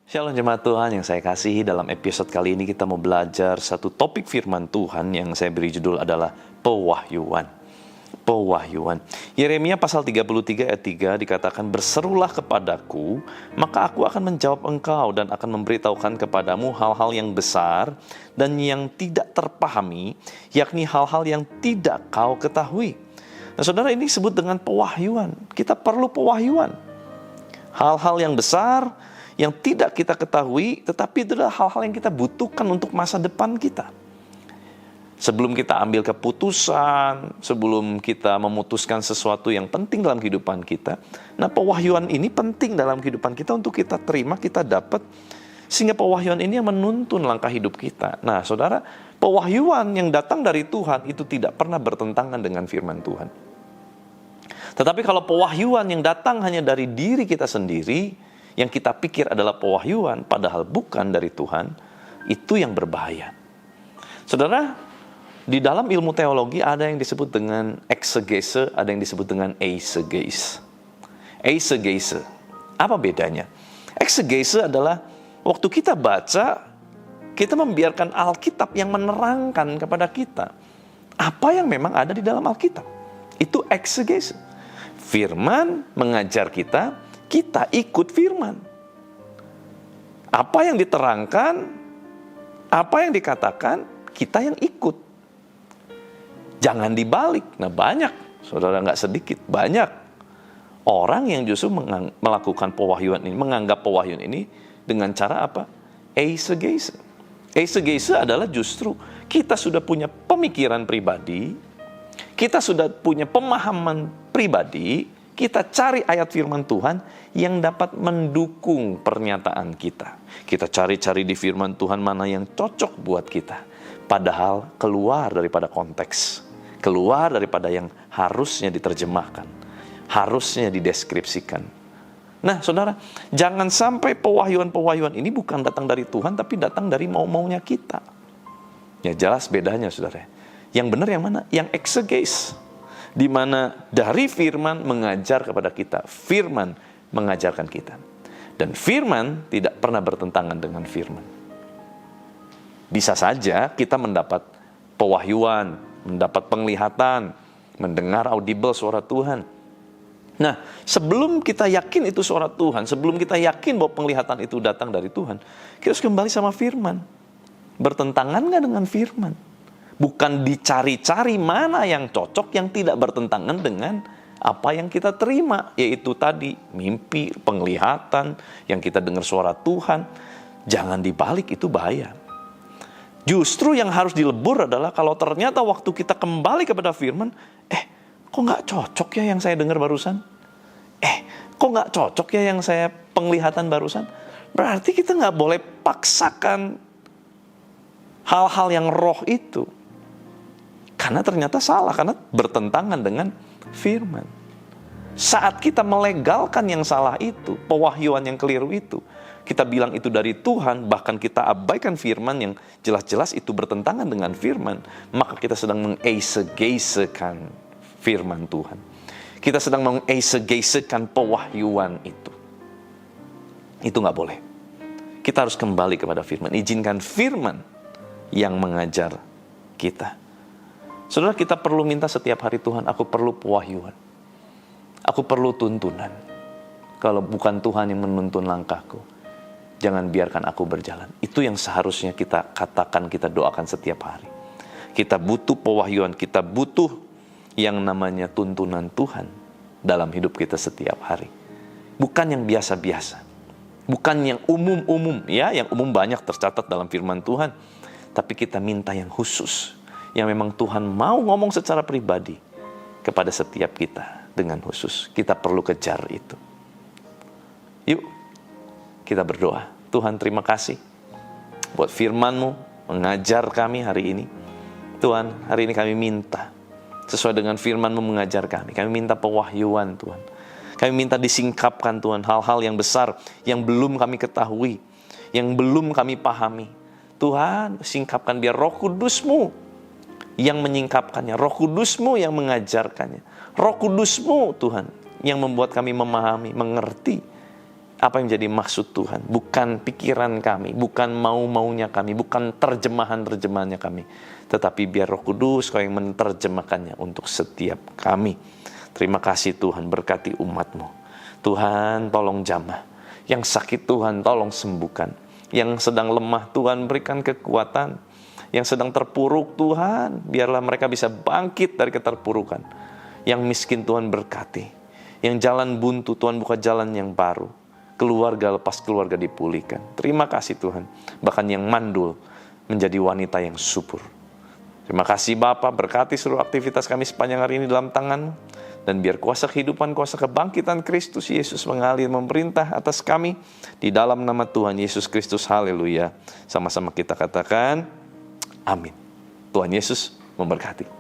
Shalom jemaat Tuhan yang saya kasihi, dalam episode kali ini kita mau belajar satu topik firman Tuhan yang saya beri judul adalah pewahyuan. Pewahyuan. Yeremia pasal 33 ayat 3 dikatakan, "Berserulah kepadaku, maka aku akan menjawab engkau dan akan memberitahukan kepadamu hal-hal yang besar dan yang tidak terpahami, yakni hal-hal yang tidak kau ketahui." Nah saudara, ini disebut dengan pewahyuan. Kita perlu pewahyuan. Hal-hal yang besar yang tidak kita ketahui, tetapi itu adalah hal-hal yang kita butuhkan untuk masa depan kita. Sebelum kita ambil keputusan, sebelum kita memutuskan sesuatu yang penting dalam kehidupan kita, nah pewahyuan ini penting dalam kehidupan kita untuk kita terima, kita dapat, sehingga pewahyuan ini yang menuntun langkah hidup kita. Nah saudara, pewahyuan yang datang dari Tuhan itu tidak pernah bertentangan dengan firman Tuhan. Tetapi kalau pewahyuan yang datang hanya dari diri kita sendiri, yang kita pikir adalah pewahyuan, padahal bukan dari Tuhan, itu yang berbahaya. Saudara, di dalam ilmu teologi ada yang disebut dengan exegese, ada yang disebut dengan eisegese. Eisegese, apa bedanya? Exegese adalah waktu kita baca, kita membiarkan Alkitab yang menerangkan kepada kita apa yang memang ada di dalam Alkitab. Itu exegese. Firman mengajar kita ikut firman. Apa yang diterangkan, apa yang dikatakan, kita yang ikut. Jangan dibalik. Nah banyak, saudara, nggak sedikit, banyak orang yang justru melakukan pewahyuan ini, menganggap pewahyuan ini dengan cara apa? Eisegese. Eisegese adalah justru kita sudah punya pemikiran pribadi, kita sudah punya pemahaman pribadi, kita cari ayat firman Tuhan yang dapat mendukung pernyataan kita. Kita cari-cari di firman Tuhan mana yang cocok buat kita. Padahal keluar daripada konteks. Keluar daripada yang harusnya diterjemahkan. Harusnya dideskripsikan. Nah saudara, jangan sampai pewahyuan-pewahyuan ini bukan datang dari Tuhan, tapi datang dari mau-maunya kita. Ya jelas bedanya saudara. Yang benar yang mana? Yang exegese. Di mana dari firman mengajar kepada kita, firman mengajarkan kita. Dan firman tidak pernah bertentangan dengan firman. Bisa saja kita mendapat pewahyuan, mendapat penglihatan, mendengar audible suara Tuhan. Nah, sebelum kita yakin itu suara Tuhan, sebelum kita yakin bahwa penglihatan itu datang dari Tuhan, kita harus kembali sama firman. Bertentangan nggak dengan firman? Bukan dicari-cari mana yang cocok, yang tidak bertentangan dengan apa yang kita terima. Yaitu tadi, mimpi, penglihatan, yang kita dengar suara Tuhan. Jangan dibalik, itu bahaya. Justru yang harus dilebur adalah kalau ternyata waktu kita kembali kepada firman, kok nggak cocok ya yang saya dengar barusan? Kok nggak cocok ya yang saya penglihatan barusan? Berarti kita nggak boleh paksakan hal-hal yang roh itu. Karena ternyata salah, karena bertentangan dengan firman. Saat kita melegalkan yang salah itu, pewahyuan yang keliru itu, kita bilang itu dari Tuhan, bahkan kita abaikan firman yang jelas-jelas itu bertentangan dengan firman, maka kita sedang mengeisegesekan firman Tuhan. Kita sedang mengeisegesekan pewahyuan itu. Itu nggak boleh. Kita harus kembali kepada firman. Izinkan firman yang mengajar kita. Saudara, kita perlu minta setiap hari, Tuhan, aku perlu pewahyuan. Aku perlu tuntunan. Kalau bukan Tuhan yang menuntun langkahku, jangan biarkan aku berjalan. Itu yang seharusnya kita katakan, kita doakan setiap hari. Kita butuh pewahyuan, kita butuh yang namanya tuntunan Tuhan dalam hidup kita setiap hari. Bukan yang biasa-biasa. Bukan yang umum-umum, ya, yang umum banyak tercatat dalam firman Tuhan. Tapi kita minta yang khusus, yang memang Tuhan mau ngomong secara pribadi kepada setiap kita dengan khusus. Kita perlu kejar itu. Yuk, kita berdoa. Tuhan, terima kasih buat firman-Mu mengajar kami hari ini. Tuhan, hari ini kami minta sesuai dengan firman-Mu mengajar kami. Kami minta pewahyuan, Tuhan. Kami minta disingkapkan, Tuhan, hal-hal yang besar yang belum kami ketahui, yang belum kami pahami. Tuhan, singkapkan biar Roh Kudus-Mu yang menyingkapkannya, Roh Kudus-Mu yang mengajarkannya, Roh Kudus-Mu Tuhan yang membuat kami memahami, mengerti apa yang jadi maksud Tuhan. Bukan pikiran kami, bukan mau-maunya kami, bukan terjemahan-terjemahannya kami, tetapi biar Roh Kudus Kau yang menerjemahkannya untuk setiap kami. Terima kasih Tuhan, berkati umat-Mu. Tuhan tolong jamah. Yang sakit Tuhan tolong sembuhkan. Yang sedang lemah Tuhan berikan kekuatan. Yang sedang terpuruk Tuhan, biarlah mereka bisa bangkit dari keterpurukan. Yang miskin Tuhan berkati. Yang jalan buntu Tuhan buka jalan yang baru. Keluarga lepas keluarga dipulihkan. Terima kasih Tuhan. Bahkan yang mandul menjadi wanita yang subur. Terima kasih Bapa, berkati seluruh aktivitas kami sepanjang hari ini dalam tangan-Mu. Dan biar kuasa kehidupan, kuasa kebangkitan Kristus Yesus mengalir memerintah atas kami. Di dalam nama Tuhan Yesus Kristus, haleluya. Sama-sama kita katakan, amin. Tuhan Yesus memberkati.